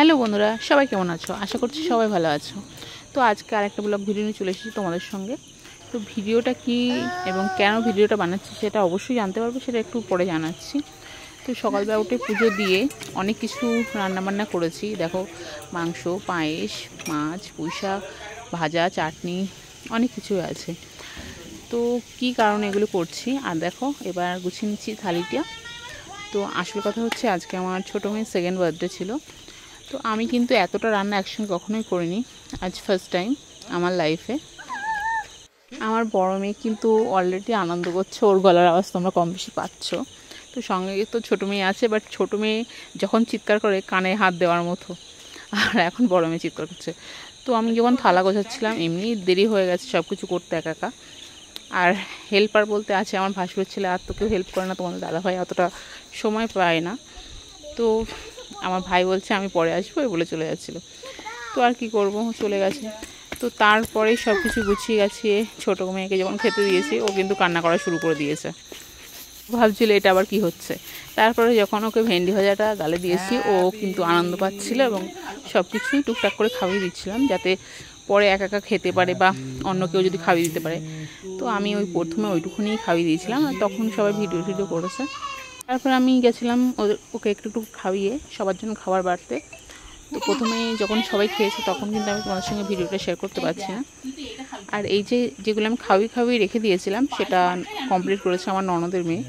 Hello বন্ধুরা, সবাই কেমন আছো? আশা করছি সবাই ভালো আছো। তো আজকে আরেকটা ব্লগ ভিডিও নিয়ে চলে এসেছি তোমাদের সঙ্গে। তো ভিডিওটা কি এবং কেন ভিডিওটা বানাচ্ছি সেটা অবশ্যই জানতে পারবে, সেটা একটু পরে জানাচ্ছি। তো সকালবেলা উঠে পুজো দিয়ে অনেক কিছু রান্নাবান্না করেছি। দেখো, মাংস, পায়েস, মাছ, পুঁই শাক, ভাজা, চাটনি, অনেক কিছুই আছে। তো কি কারণে এগুলো করছি আর দেখো, এবার গুছিয়ে নিচ্ছি থালিটা। তো আসল কথা হচ্ছে, আজকে আমার ছোটো মেয়ের সেকেন্ড বার্থডে ছিল। তো আমি কিন্তু এতটা রান্না একসঙ্গে কখনোই করিনি, আজ ফার্স্ট টাইম আমার লাইফে। আমার বড় মেয়ে কিন্তু অলরেডি আনন্দ করছে, ওর গলার আওয়াজ তোমরা কম বেশি পাচ্ছ। তো সঙ্গে তো ছোটো মেয়ে আছে, বাট ছোটো মেয়ে যখন চিৎকার করে কানে হাত দেওয়ার মতো, আর এখন বড় মেয়ে চিৎকার করছে। তো আমি যখন থালা গোছাচ্ছিলাম, এমনি দেরি হয়ে গেছে সব কিছু করতে একা একা। আর হেল্পার বলতে আছে আমার ভাসুরের ছেলে, আর তো কেউ হেল্প করে না, তোমাদের দাদাভাই অতটা সময় পায় না। তো আমার ভাই বলছে আমি পরে আসবো, বলে চলে যাচ্ছিলো। তো আর কি করব, চলে গেছে। তো তারপরে সব কিছু গুছিয়ে গেছিয়ে ছোটো মেয়েকে যখন খেতে দিয়েছি, ও কিন্তু কান্না করা শুরু করে দিয়েছে। ভাবছিল এটা আবার কি হচ্ছে। তারপরে যখন ওকে ভেন্ডি ভাজাটা গালে দিয়েছি, ও কিন্তু আনন্দ পাচ্ছিল এবং সব কিছুই টুকটাক করে খাইয়ে দিচ্ছিলাম, যাতে পরে একা একা খেতে পারে বা অন্য কেউ যদি খাইয়ে দিতে পারে। তো আমি প্রথমে ওইটুকুনি খাইয়ে দিয়েছিলাম, আর তখন সবাই ভিডিও করেছে। তারপর আমি গেছিলাম ওকে একটু খাইয়ে সবার জন্য খাবার বাড়তে। তো প্রথমে যখন সবাই খেয়েছে তখন কিন্তু আমি তোমাদের সঙ্গে ভিডিওটা শেয়ার করতে পারছি না। আর এই যেগুলো আমি খাইয়ে রেখে দিয়েছিলাম, সেটা কমপ্লিট করেছে আমার ননদের মেয়ে।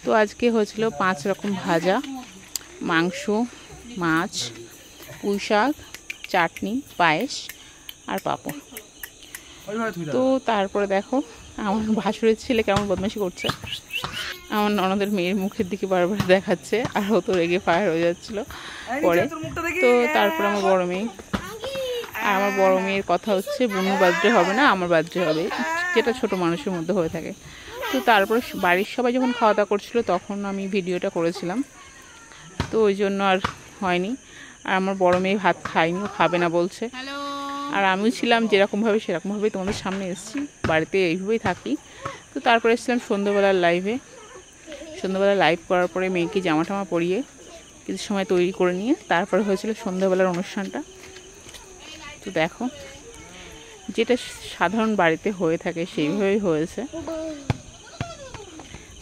তো আজকে হয়েছিল 5 রকম ভাজা, মাংস, মাছ, পুঁই শাক, চাটনি, পায়েস আর পাঁপড়। তো তারপরে দেখো, আমার ভাসুরের ছেলে কেমন বদমাইশি করছে, আমার ননদের মেয়ের মুখের দিকে বারবার দেখাচ্ছে, আর ও তো রেগে ফায়ার হয়ে যাচ্ছিলো পরে। তো তারপর আমার বড় মেয়ে, আর আমার বড় মেয়ের কথা হচ্ছে বুনুর বার্থডে হবে না, আমার বার্থডে হবে, যেটা ছোট মানুষের মধ্যে হয়ে থাকে। তো তারপর বাড়ির সবাই যখন খাওয়া দাওয়া করছিল তখন আমি ভিডিওটা করেছিলাম, তো ওই জন্য আর হয়নি। আর আমার বড় মেয়ে ভাত খায়নি, ও খাবে না বলছে। আর আমিও ছিলাম যেরকমভাবে সেরকমভাবেই তোমাদের সামনে এসেছি, বাড়িতে এইভাবেই থাকি। তো তারপরে এসেছিলাম সন্ধ্যেবেলার লাইভে। সন্ধ্যাবেলা লাইভ করার পরে মেয়েকে জামা টামা পরিয়ে কিছু সময় তৈরি করে নিয়ে তারপরে হয়েছিল সন্ধ্যাবেলার অনুষ্ঠানটা। তো দেখো, যেটা সাধারণ বাড়িতে হয়ে থাকে সেইভাবেই হয়েছে।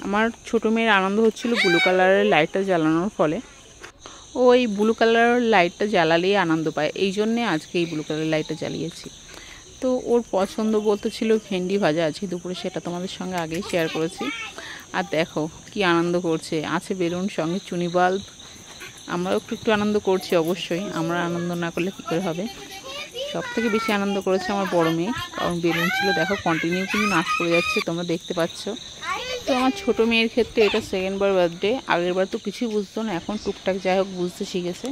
আমার ছোটো মেয়ের আনন্দ হচ্ছিল ব্লু কালারের লাইটটা জ্বালানোর ফলে। ওই ব্লু কালারের লাইটটা জ্বালালেই আনন্দ পায়, এই জন্যে আজকে এই ব্লু কালারের লাইটটা জ্বালিয়েছি। তো ওর পছন্দ বলতে ছিল ভেন্ডি ভাজা আজকে দুপুরে, সেটা তোমাদের সঙ্গে আগেই শেয়ার করেছি। আর দেখো কি আনন্দ করছে, আছে বেলুন, সঙ্গে চুনি বাল্ব। আমরাও একটু আনন্দ করছি অবশ্যই, আমরা আনন্দ না করলে কী করে হবে। সব থেকে বেশি আনন্দ করেছে আমার বড় মেয়ে, কারণ বেলুন ছিল, দেখো কন্টিনিউ কিন্তু নাচ করে যাচ্ছে, তোমরা দেখতে পাচ্ছ। তো আমার ছোটো মেয়ের ক্ষেত্রে এটা সেকেন্ড বার বার্থডে, আগের বার তো কিছুই বুঝতো না, এখন টুকটাক যাই হোক বুঝতে শিখেছে।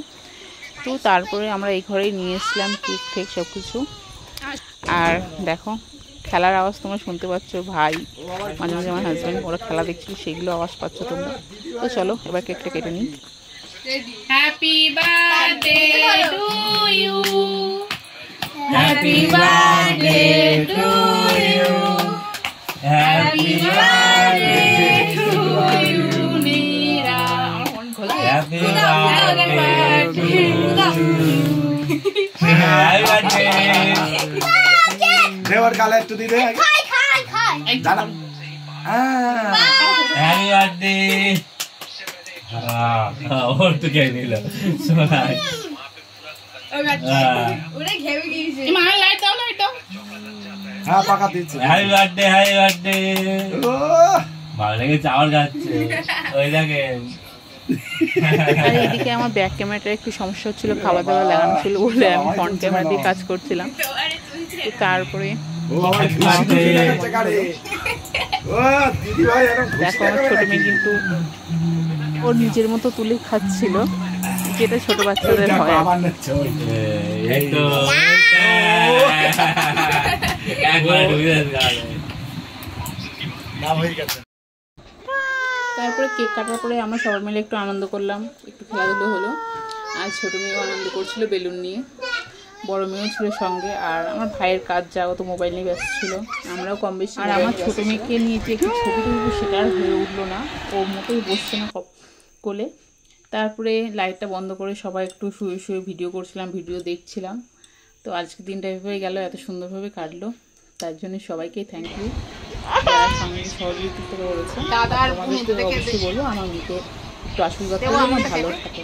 তো তারপরে আমরা এই ঘরেই নিয়ে এসেছিলাম কেক ঠেক সব কিছু। আর দেখো, খেলার আওয়াজ তোমরা শুনতে পাচ্ছ, ভাই মাঝে মাঝে আমার হাজব্যান্ড ওরা খেলা দেখছিল, সেগুলো আওয়াজ পাচ্ছ তোমরা। তো চলো এবার কেকটা কেটে নিই। Happy birthday to you, happy birthday to you, happy birthday to you Neera, happy birthday to you, happy birthday. দেওয়ার গালে একটু দিবে, দাঁড়া। Happy birthday. ওর তো কে নিল সোনাই, ওরে ঘেমে গিয়েছে। মা লাইট দাও, লাইট দাও। হ্যাঁ পাকা দিচ্ছে। Happy birthday, happy birthday. ভালো লেগেছে, আবার যাচ্ছে ওই দেখেন। আর এইদিকে আমার ব্যাক ক্যামেরাটা একটু সমস্যা হচ্ছিল, খাওয়া দাওয়া লাগানো ছিল বলে আমি ফ্রন্ট ক্যামেরা দিয়ে কাজ করছিলাম। তো তারপরে দেখো, আমার ছোটো মেয়ে কিন্তু ওর নিজের মতো তুলে খাচ্ছিল, যেটা ছোট বাচ্চাদের হয়। তারপরে কেক কাটার পরে আমরা সবাই মিলে একটু আনন্দ করলাম, একটু খেলাধুলো হলো। আর ছোটো মেয়েও আনন্দ করছিল বেলুন নিয়ে, বড় মেয়েও ছিল সঙ্গে। আর আমার ভাইয়ের কাজ যাওয়া তো মোবাইল নিয়ে ব্যস্ত ছিল, আমরাও কম বেশি। আর আমার ছোটো মেয়েকে নিয়ে যে একটু ছবি তুলবো সেটা আর হয়ে উঠলো না, ও মোটেই বসছে না কোলে। তারপরে লাইটটা বন্ধ করে সবাই একটু শুয়ে শুয়ে ভিডিও করছিলাম, ভিডিও দেখছিলাম। তো আজকে দিনটা এভাবে গেল, এত সুন্দরভাবে কাটলো, তার জন্য সবাইকেই থ্যাংক ইউ যারা সঙ্গে সহযোগিতা করেছে। তোমাদেরকে অবশ্যই বলবো আমার মেয়েকে একটু আশীর্বাদ করে ভালো থাকে।